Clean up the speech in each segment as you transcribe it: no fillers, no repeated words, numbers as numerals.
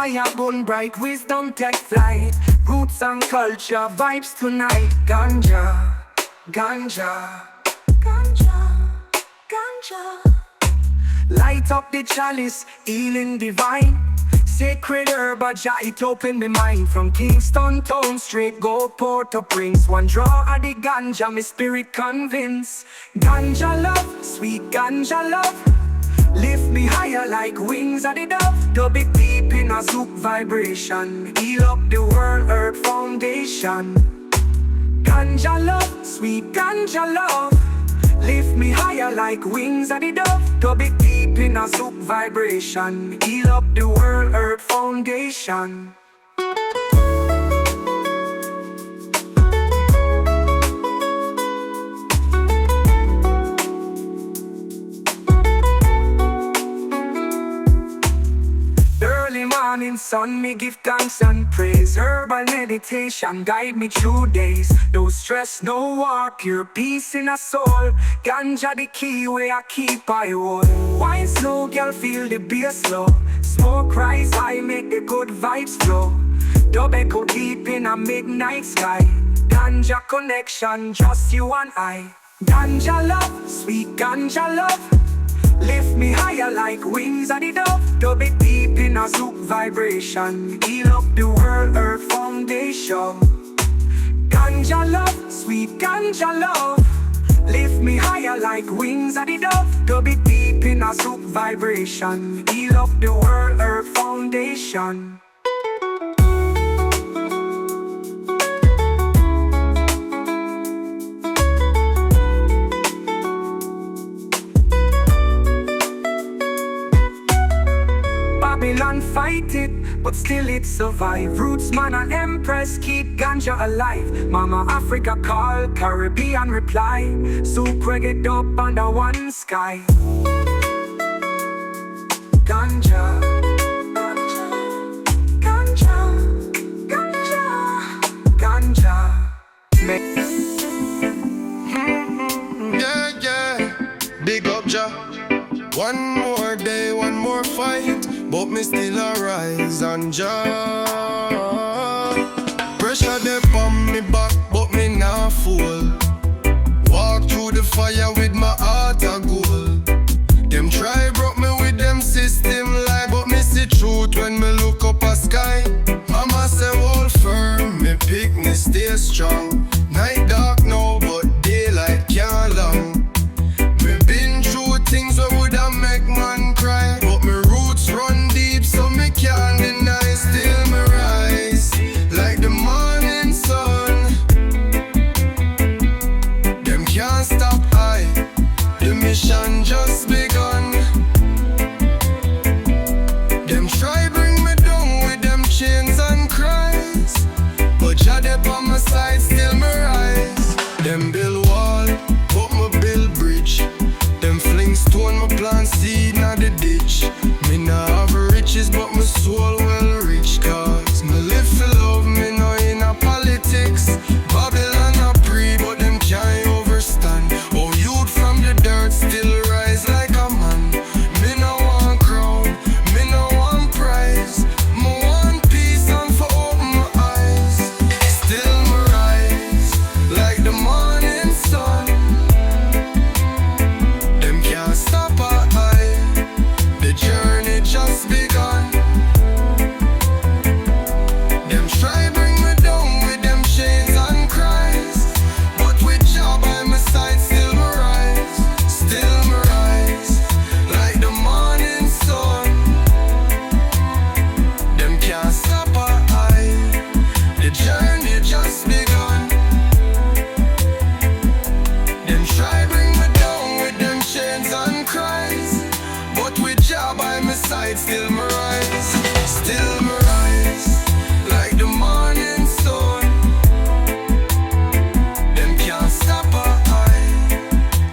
fire burn bright, wisdom take flight. Roots and culture, vibes tonight. Ganja, ganja, ganja, ganja. Light up the chalice, healing divine. Sacred herb, a jah it open my mind. From Kingston town straight go Port-au-Prince. One draw of the ganja, my spirit convince. Ganja love, sweet ganja love. Lift me higher like wings of the dove. Dub it deep in a zouk vibration. Heal up the world, earth foundation. Ganja love, sweet ganja love. Lift me higher like wings of the dove. Dub it deep in a zouk vibration. Heal up the world, earth foundation. Morning sun, me give thanks and praise. Herbal meditation guide me through days. No stress, no war, pure peace in a soul. Ganja the key where I keep I hold. Wine slow, girl feel the bass slow. Smoke rise high, make the good vibes flow. Dub echo deep in a midnight sky. Ganja connection, just you and I. Ganja love, sweet ganja love. Lift me higher like wings of the dove. Dub it deep in a zouk vibration. Heal up the world, earth foundation. Ganja love, sweet ganja love. Lift me higher like wings of the dove. Dub it deep in a zouk vibration. Heal up the world, earth foundation. Babylon fight it, but still it survive. Roots man and empress keep ganja alive. Mama Africa call, Caribbean reply. Zouk reggae dub under one sky. Ganja, ganja, ganja, ganja, ganja. Yeah, yeah, big up Jah. One more day, one more fight, but me still arise and Jah. Pressure dey on me back, but me nah fool. Walk through the fire with my heart a gold. Them try broke me with them system lie, but me see truth when me look up a sky. Mama say hold firm, me pick me stay strong. Night dark now, but daylight can't long. Me been through things where woulda make man cry, but me roots run deep, so me can't deny. Still me rise like the morning sun. Them can't stop I, the mission just begun. Them try bring me down with them chains and cries, but Jah dey by my side, still me rise. Them build wall, but me build bridge. Them fling stone, me plant seed in the ditch. Me nah have riches, but my soul well rich. Cause me live for love, me no in a politics. Babylon a pre, but them can't overstand. Oh, youth from the dirt still rise like a man. Me no want crown, me no want prize. Me want peace and for open my eyes. Still me rise like the morning sun. Them can't stop our eye, the journey just begun. Them try bring me down with them chains and cries, but with Jah by my side, still me rise. Still me rise like the morning sun. Them can't stop our eye, the journey just begun. Them try bring me down with them chains and cries, but with Jah by my side, still me rise. Still me rise like the morning sun. Them can't stop our eye,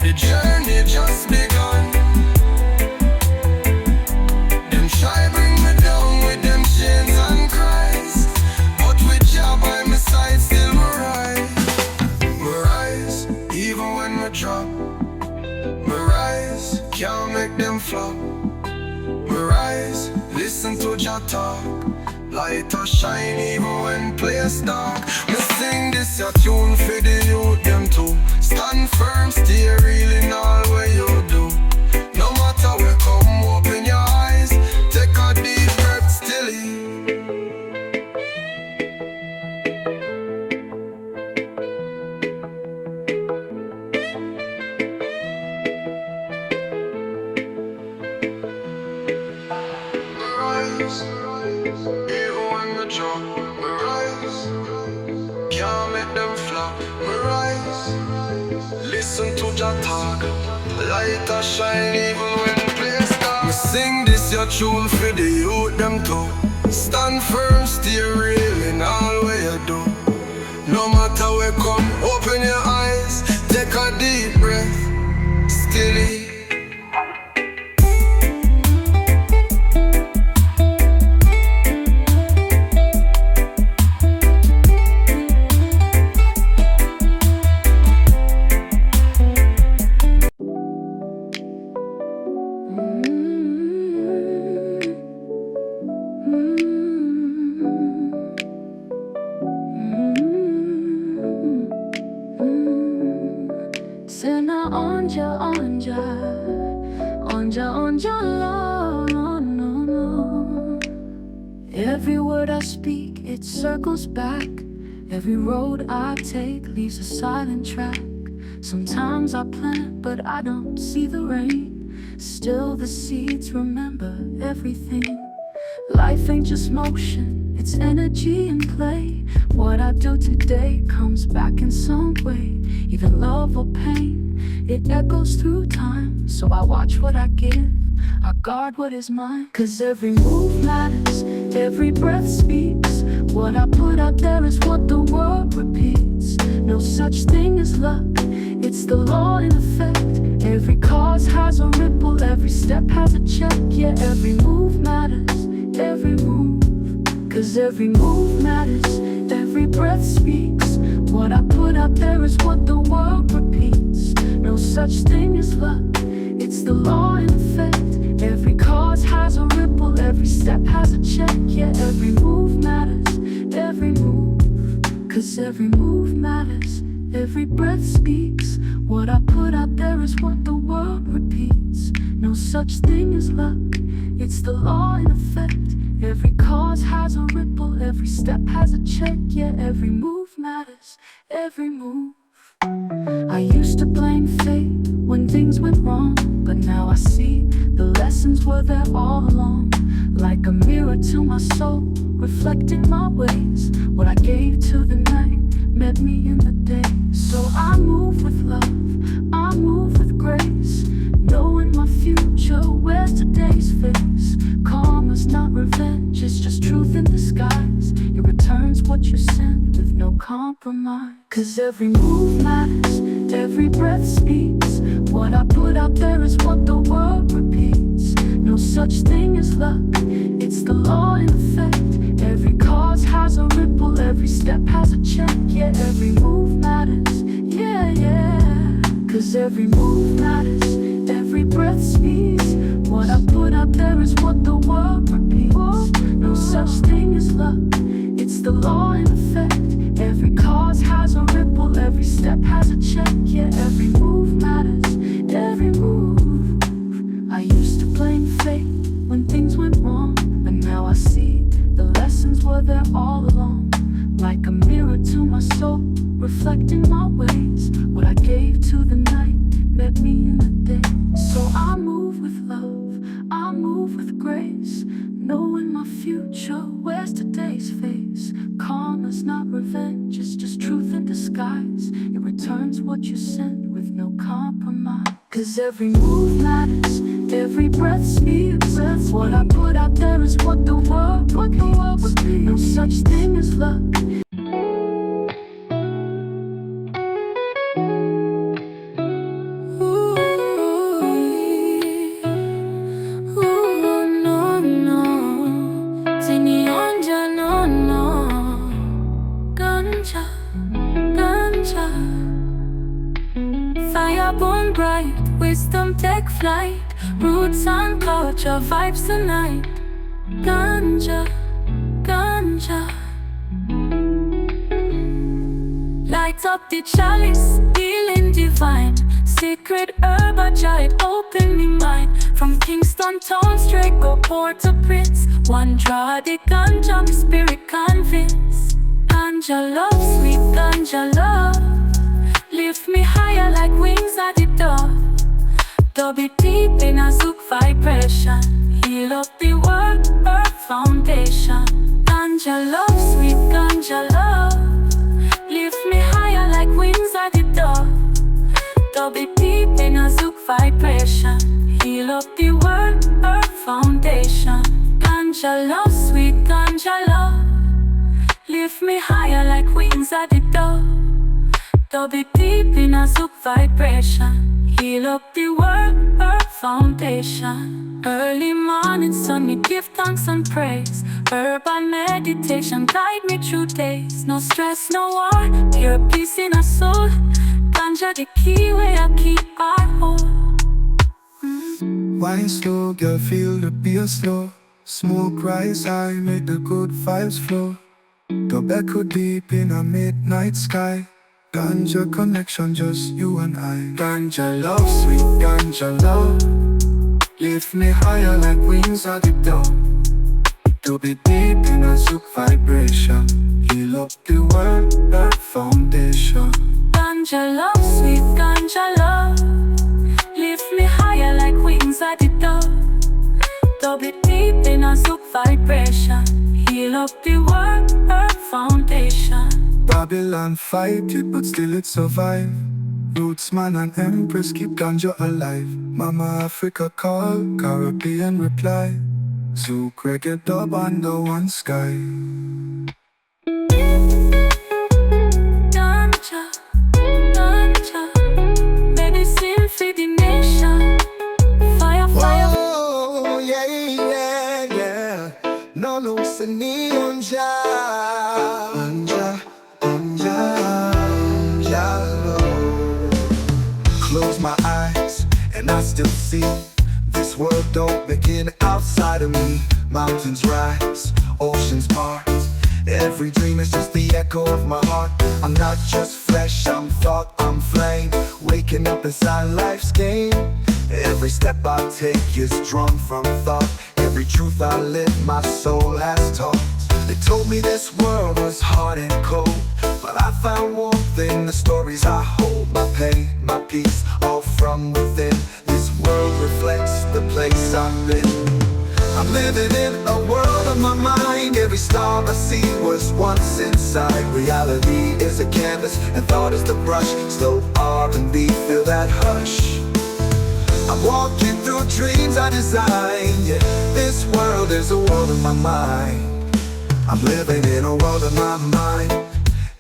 the journey just begun. Them try bring me down with them chains and cries, but with Jah by my side, still me rise. Me rise even when me drop. Me rise, can't make them flop. Me rise, listen to Jah talk. Lighter shine even when place dark. Me sing this your tune for the youth them too. Stand firm, stay real in all what you do. No matter where come, open your eyes. Take a deep breath, stilly. Even when we drop, we rise. Can't make them flop, we rise. Listen to Jah talk. Lighter shine even when place dark. We sing this your tune for the youth them too. Stand firm, stay real in all what you do. No matter where come, open your eyes. Take a deep breath, stilly. Sena onja, no, no, no. Every word I speak, it circles back. Every road I take leaves a silent track. Sometimes I plant, but I don't see the rain. Still the seeds remember everything. Life ain't just motion, it's energy and play. What I do today comes back in some way. Even love or pain, it echoes through time. So I watch what I give, I guard what is mine. Cause every move matters, every breath speaks. What I put out there is what the world repeats. No such thing as luck, it's the law in effect. Every cause has a ripple, every step has a check. Yeah, every move matters, every move. Cause every move matters, every breath speaks. What I put out there is what the world repeats. No such thing as luck, it's the law in effect. Every cause has a ripple, every step has a check. Yeah, every move matters, every move. Cause every move matters, every breath speaks. What I put out there is what the world repeats. No such thing as luck, it's the law in effect. Every cause has a ripple, every step has a check. Yeah, every move matters, every move. I used to blame fate when things went wrong, but now I see the lessons were there all along. Like a mirror to my soul, reflecting my ways. What I gave to the night met me in the day. So I move with love, I move with grace. Knowing my future wears today's face. Karma's not revenge, it's just truth in disguise. It returns what you send with no compromise. Cause every move matters, every breath speaks. What I put out there is what the world repeats. No such thing as luck, it's the law in effect. Every cause has a ripple, every step has a check. Yeah, every move matters, yeah, yeah. Cause every move matters, every breath speaks. What I put out there is what the world repeats. No such thing as luck, it's the law in effect. Every cause has a ripple, every step has a check. Yeah, every move matters, every move. I used to blame fate when things went wrong, but now I see the lessons were there all along. Like a mirror to my soul, reflecting my ways. What I gave to the night met me in the day. So I move with love, I move with grace. Knowing my future wears today's face. Karma's not revenge, it's just truth in disguise. It returns what you send with no compromise. Cause every move matters, every breath speaks. What I put out there is what the world repeats. No such thing as luck. Fire burn bright, wisdom take flight. Roots and culture, vibes tonight. Ganja, ganja. ganja. Light up the chalice, healing divine. Sacred herb, a giant open me mind. From Kingston town straight go Port-au-Prince. One draw the ganja, my spirit convinced. Ganja love, sweet ganja love. Lift me higher like wings at the dove. Dub it deep in a zouk vibration. Heal up the world, earth foundation. Ganja love, sweet ganja love. Lift me higher like wings at the dove. Dub it deep in a zouk vibration. Heal up the world, earth foundation. Ganja love, sweet ganja love. Lift me higher like wings at the dove. Dub it deep in a zouk vibration. Heal up the world, earth foundation. Early morning sun, me give thanks and praise. Urban meditation guide me through days. No stress, no war, pure peace in our soul. Ganja the key where I keep our hold. Wine slow, girl, feel the beat slow. Smoke rise high, make the good vibes flow. Tobacco deep in a midnight sky. Ganja connection, just you and I. Ganja love, sweet ganja love. Lift me higher like wings at the dove. To be deep in a zouk vibration. Heal up the world, earth foundation. Ganja love, sweet ganja love. Lift me higher like wings at the dove. Dub it deep in a zouk vibration. Heal up the world, earth foundation. Babylon fight it, but still it survive. Rootsman and Empress keep ganja alive. Mama Africa call, Caribbean reply. Zouk reggae dub under one sky. Ganja, ganja, medicine for the nation. Fire, fire. Oh, yeah, yeah, yeah. No hallucinating ganja. Ganja, ganja, ganja. Close my eyes and I still see this world don't begin outside of me. Mountains rise, oceans part. Every dream is just the echo of my heart. I'm not just flesh, I'm thought, I'm flame. Waking up inside life's game. Every step I take is drawn from thought. Every truth I live, my soul has taught. They told me this world was hard and cold, but I found warmth in the stories I hold. My pain, my peace, all from within. This world reflects the place I've been. I'm living in a world of my mind. Every star I see was once inside. Reality is a canvas and thought is the brush. Slow R&B, feel that hush. I'm walking through dreams I designed. Yeah, this world is a world of my mind. I'm living in a world of my mind.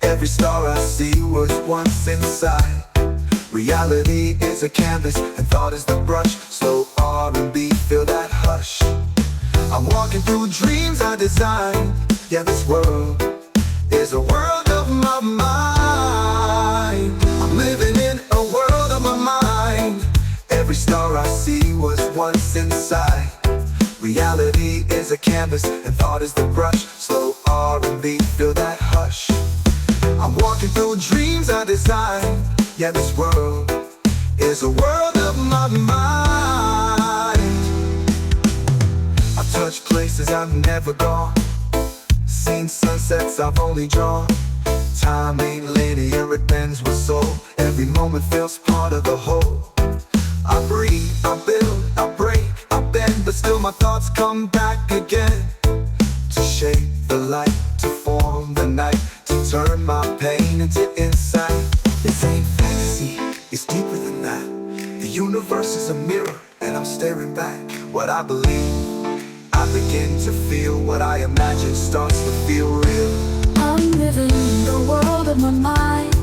Every star I see was once inside. Reality is a canvas and thought is the brush. Slow R&B, feel that hush. I'm walking through dreams I designed. Yeah, this world is a world of my mind. I'm living in a world of my mind. Every star I see was once inside. Reality is a canvas and thought is the brush. Slow R&B, feel that hush. I'm walking through dreams I designed. Yeah, this world is a world of my mind. I've touched places I've never gone, seen sunsets I've only drawn. Time ain't linear, it bends with soul. Every moment feels part of the whole. I breathe, I build, I break, I bend, but still my thoughts come back again. To shape the light, to form the night, to turn my pain into insight. This ain't fantasy, it's deeper than that. The universe is a mirror, and I'm staring back. What I believe, I begin to feel. What I imagine starts to feel real. I'm living in the world of my mind.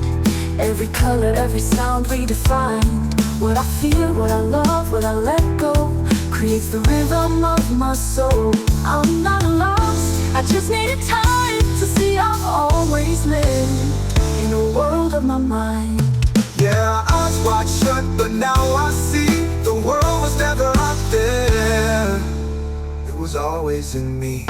Every color, every sound redefined. What I feel, what I love, what I let go creates the rhythm of my soul. I'm not lost, I just needed time to see I've always lived in a world of my mind. Yeah, eyes wide shut, but now I see the world was never out there. It was always in me.